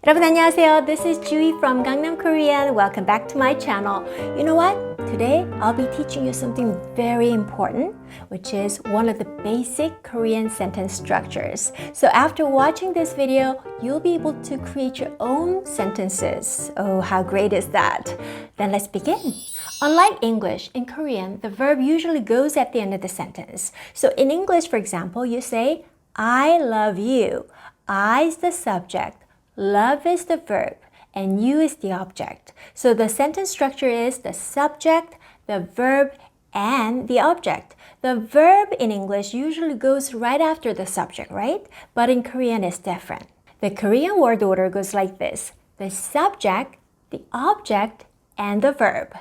여러분 안녕하세요. This is Jui from Gangnam Korean. Welcome back to my channel. You know what? Today I'll be teaching you something very important, which is one of the basic Korean sentence structures. So after watching this video, you'll be able to create your own sentences. Oh, how great is that? Then let's begin. Unlike English, in Korean, the verb usually goes at the end of the sentence. So in English, for example, you say, I love you. I is the subject. Love is the verb and you is the object. So the sentence structure is the subject, the verb, and the object. The verb in English usually goes right after the subject, right? But in Korean it's different. The Korean word order goes like this. The subject, the object, and the verb.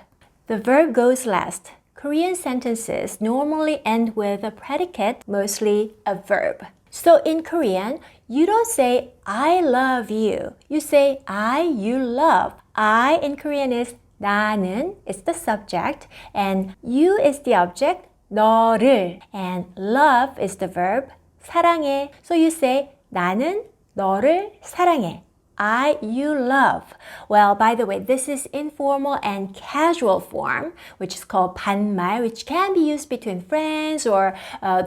The verb goes last. Korean sentences normally end with a predicate, mostly a verb. So in Korean, you don't say I love you. You say I, you love. I in Korean is 나는, it's the subject, and you is the object, 너를, and love is the verb, 사랑해. So you say 나는 너를 사랑해. I, you love. Well, by the way, this is informal and casual form, which is called 반말, which can be used between friends or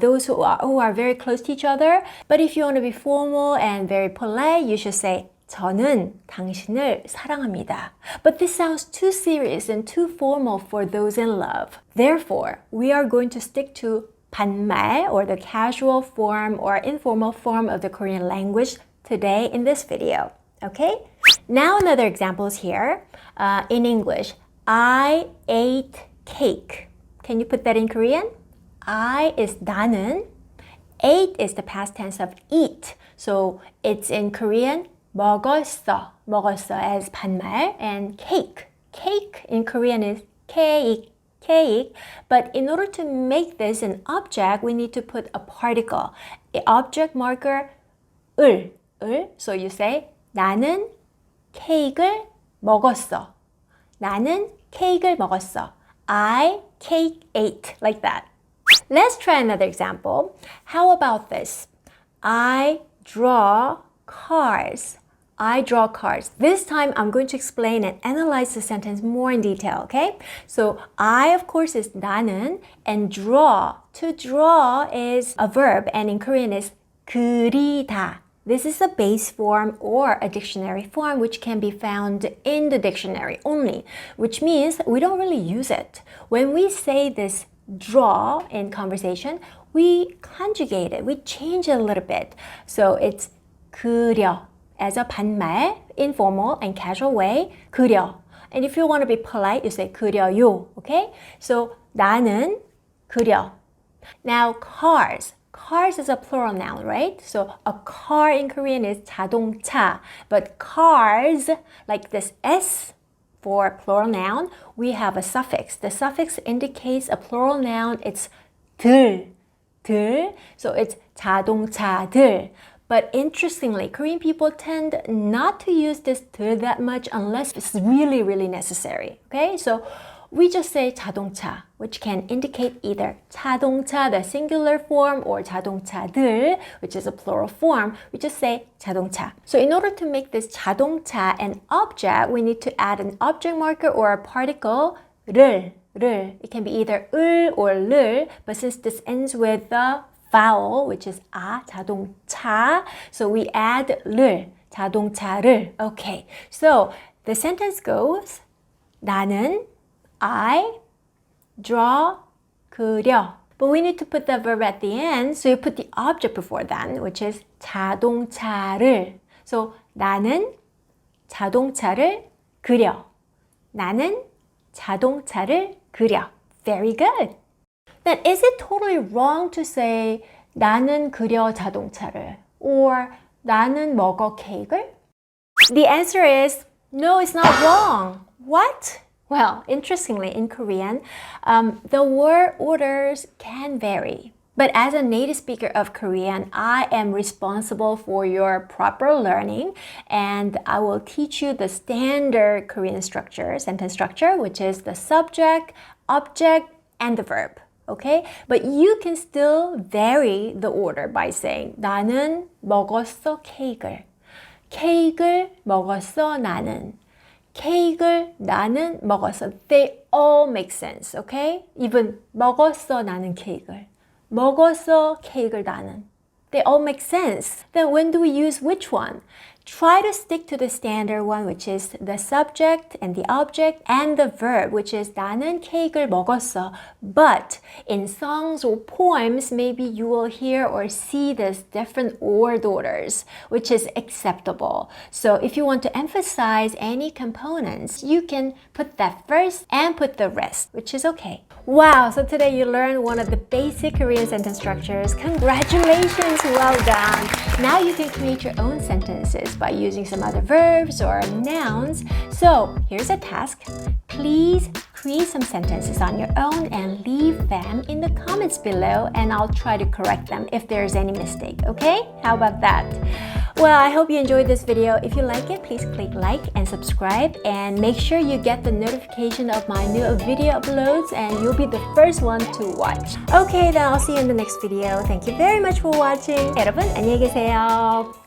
those who are very close to each other. But if you want to be formal and very polite, you should say 저는 당신을 사랑합니다. But this sounds too serious and too formal for those in love. Therefore, we are going to stick to 반말, or the casual form or informal form of the Korean language today in this video. Okay? Now another example is here. In English, I ate cake. Can you put that in Korean? I is 나는. Ate is the past tense of eat. So it's in Korean, 먹었어. 먹었어 as 반말. And cake. Cake in Korean is cake. Cake. But in order to make this an object, we need to put a particle. The object marker, 을. So you say, 나는 케이크를 먹었어. 나는 케이크를 먹었어. I cake ate, like that. Let's try another example. How about this? I draw cars. I draw cars. This time I'm going to explain and analyze the sentence more in detail, okay? So I, of course, is 나는, and draw. To draw is a verb, and in Korean is 그리다. This is a base form or a dictionary form which can be found in the dictionary only, which means we don't really use it. When we say this draw in conversation, we conjugate it, we change it a little bit. So it's 그려 as a 반말, informal and casual way, 그려. And if you want to be polite, you say 그려요, okay? So 나는 그려. Now cars. Cars is a plural noun, right? So a car in Korean is 자동차. But cars, like this S for plural noun, we have a suffix. The suffix indicates a plural noun. It's 들. So it's 자동차들. But interestingly, Korean people tend not to use this 들 that much unless it's really, really necessary. Okay? So we just say 자동차, which can indicate either 자동차, the singular form, or 자동차들, which is a plural form. We just say 자동차. So in order to make this 자동차 an object, we need to add an object marker or a particle, 를. It can be either 을 or 를, but since this ends with the vowel, which is 아, 자동차, so we add 를, 자동차를. Okay, so the sentence goes, 나는 I draw, 그려. But we need to put the verb at the end, so you put the object before that, which is 자동차를. So 나는 자동차를 그려. 나는 자동차를 그려. Very good. Then is it totally wrong to say 나는 그려 자동차를 or 나는 먹어 케이크를? The answer is no, it's not wrong. What? Well, interestingly, in Korean, the word orders can vary. But as a native speaker of Korean, I am responsible for your proper learning, and I will teach you the standard Korean structure, sentence structure, which is the subject, object, and the verb. Okay? But you can still vary the order by saying 나는 먹었어 케이크를. 케이크를 먹었어, 나는. 케이크를 나는 먹었어. They all make sense, okay? Even 먹었어, 나는 케이크를. 먹었어, 케이크를 나는. They all make sense. Then when do we use which one? Try to stick to the standard one, which is the subject and the object and the verb, which is 나는 케이크를 먹었어. But in songs or poems, maybe you will hear or see this different word orders, which is acceptable. So if you want to emphasize any components, you can put that first and put the rest, which is okay. Wow, so today you learned one of the basic Korean sentence structures. Congratulations, well done. Now you can create your own sentences by using some other verbs or nouns. So here's a task. Please create some sentences on your own and leave them in the comments below, and I'll try to correct them if there's any mistake, okay? How about that? Well, I hope you enjoyed this video. If you like it, please click like and subscribe, and make sure you get the notification of my new video uploads and you'll be the first one to watch. Okay, then I'll see you in the next video. Thank you very much for watching. 여러분, 안녕히 계세요.